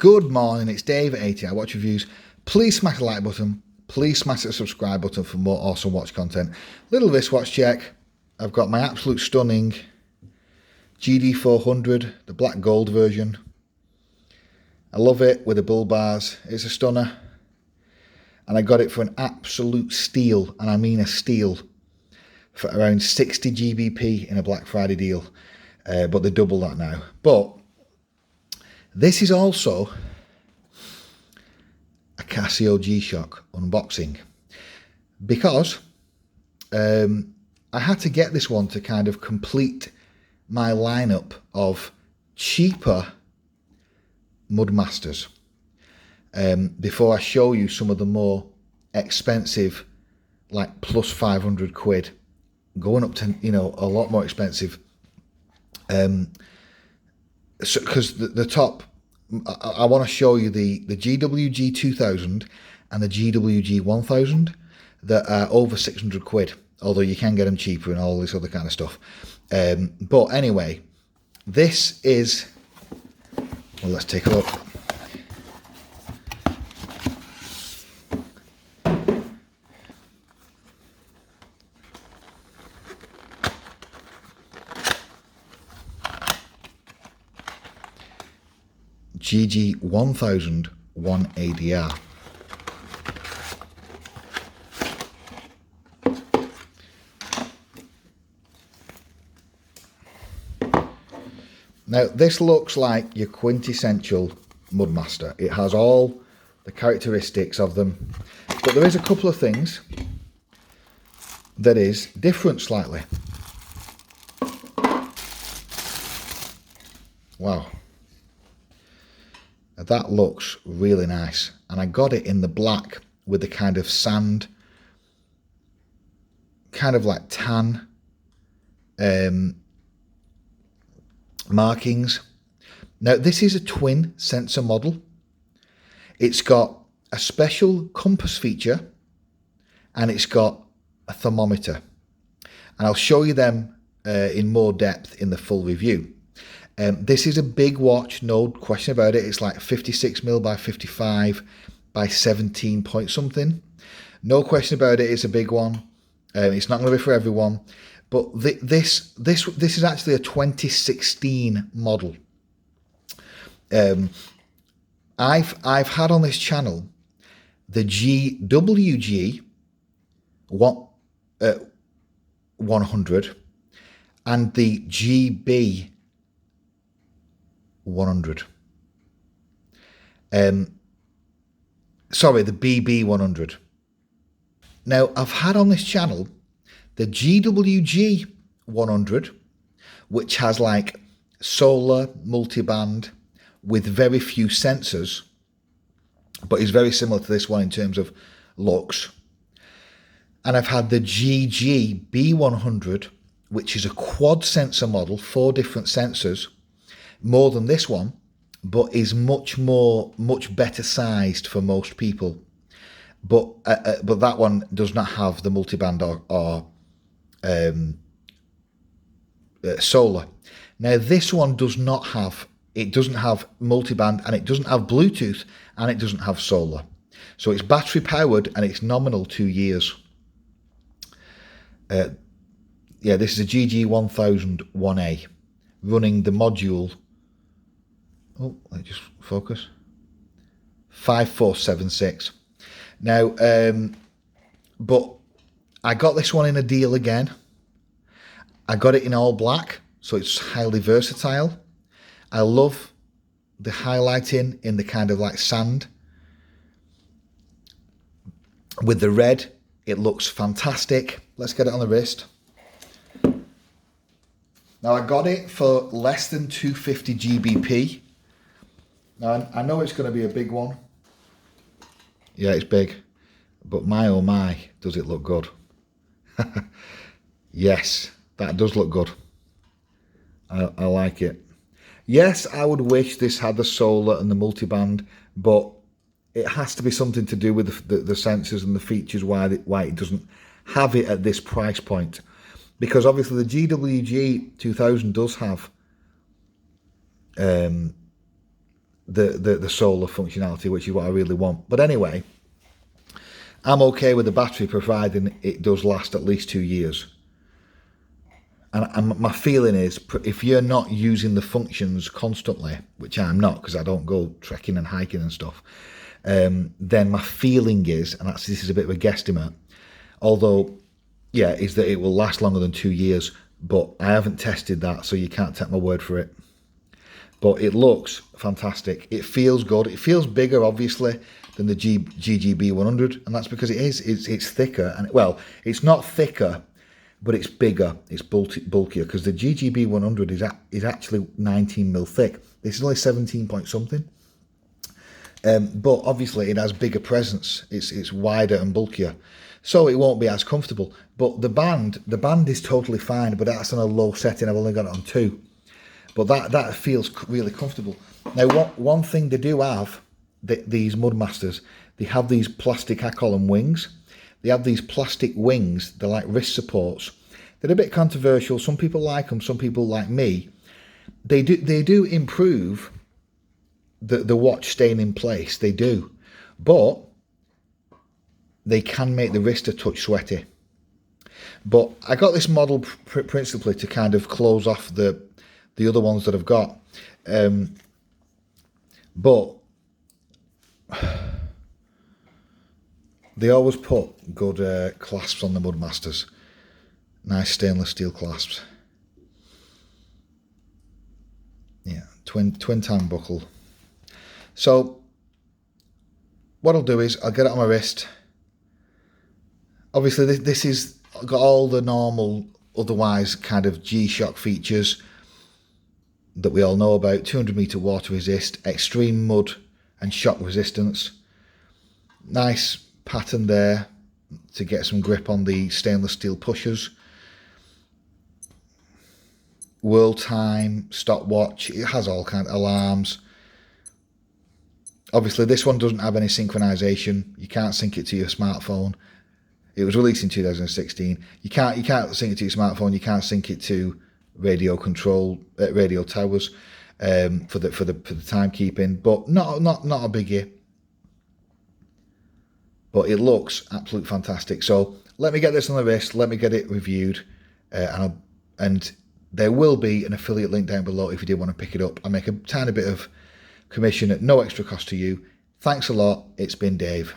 Good morning, it's Dave at ATI Watch Reviews. Please smash the like button. Please smash the subscribe button for more awesome watch content. Little wristwatch check. I've got my absolute stunning GD-400, the black gold version. I love it with the bull bars. It's a stunner. And I got it for an absolute steal, and I mean a steal, for around 60 GBP in a Black Friday deal. But they double that now. But this is also a Casio G-Shock unboxing, because I had to get this one to kind of complete my lineup of cheaper Mudmasters before I show you some of the more expensive, like plus 500 quid, going up to, you know, a lot more expensive. Because the top, I want to show you the GG-1000 and the GG-1000 that are over 600 quid, although you can get them cheaper and all this other kind of stuff. But anyway, this is, well, let's take a look. GG-1000-1ADR. Now, this looks like your quintessential Mudmaster. It has all the characteristics of them, but there is a couple of things that is different slightly. Wow. That looks really nice, and I got it in the black with the kind of sand, kind of like tan markings. Now, this is a twin sensor model. It's got a special compass feature, and it's got a thermometer, and I'll show you them in more depth in the full review. This is a big watch, no question about it. It's like 56mm by 55 by 17 point something. No question about it, it's a big one. It's not going to be for everyone. But this is actually a 2016 model. I've had on this channel the GWG-100 and the GB-100. Sorry, the BB-100. Now, I've had on this channel the GWG-100, which has like solar multiband with very few sensors, but is very similar to this one in terms of looks. And I've had the GG-B100, which is a quad sensor model, 4 different sensors, more than this one, but is much better sized for most people. But that one does not have the multiband or solar. Now, this one does not have, it doesn't have multiband, and it doesn't have Bluetooth, and it doesn't have solar. So it's battery powered, and it's nominal 2 years. Yeah, this is a GG-1000-1A running the module. Oh, let me just focus. 5476. Now, but I got this one in a deal again. I got it in all black, so it's highly versatile. I love the highlighting in the kind of like sand. With the red, it looks fantastic. Let's get it on the wrist. Now, I got it for less than 250 GBP. Now, I know it's going to be a big one. Yeah, it's big. But my oh my, does it look good. Yes, that does look good. I like it. Yes, I would wish this had the solar and the multiband, but it has to be something to do with the sensors and the features why it doesn't have it at this price point. Because obviously the GWG-1000 does have the solar functionality, which is what I really want. But anyway, I'm okay with the battery providing it does last at least 2 years. And my feeling is, if you're not using the functions constantly, which I'm not because I don't go trekking and hiking and stuff, then my feeling is, and this is a bit of a guesstimate, although, yeah, is that it will last longer than 2 years, but I haven't tested that, so you can't take my word for it. But it looks fantastic. It feels good. It feels bigger, obviously, than the GG-100, and that's because it is. It's thicker, and well, it's not thicker, but it's bigger, it's bulkier, because the GG-100 is actually 19 mil thick. This is only 17 point something. But obviously it has bigger presence. It's wider and bulkier, so it won't be as comfortable. But the band is totally fine, but that's on a low setting. I've only got it on 2, but that feels really comfortable. Now, one thing they do have, these Mudmasters, they have these plastic, I call them wings. They have these plastic wings. They're like wrist supports. They're a bit controversial. Some people like them. Some people like me. They do improve the watch staying in place. They do, but they can make the wrist a touch sweaty. But I got this model principally to kind of close off the other ones that I've got. But they always put good clasps on the Mudmasters. Nice stainless steel clasps. Yeah, twin tang buckle. So what I'll do is I'll get it on my wrist. Obviously this is got all the normal, otherwise kind of Gshock features that we all know about. 200 meter water resist, extreme mud and shock resistance. Nice pattern there to get some grip on the stainless steel pushers. World time, stopwatch, it has all kind of alarms. Obviously this one doesn't have any synchronization. You can't sync it to your smartphone. It was released in 2016. You can't sync it to your smartphone. You can't sync it to radio control, radio towers for the timekeeping. But not a biggie. But it looks absolutely fantastic. So let me get this on the wrist. Let me get it reviewed, and there will be an affiliate link down below if you did want to pick it up. I make a tiny bit of commission at no extra cost to you. Thanks a lot. It's been Dave.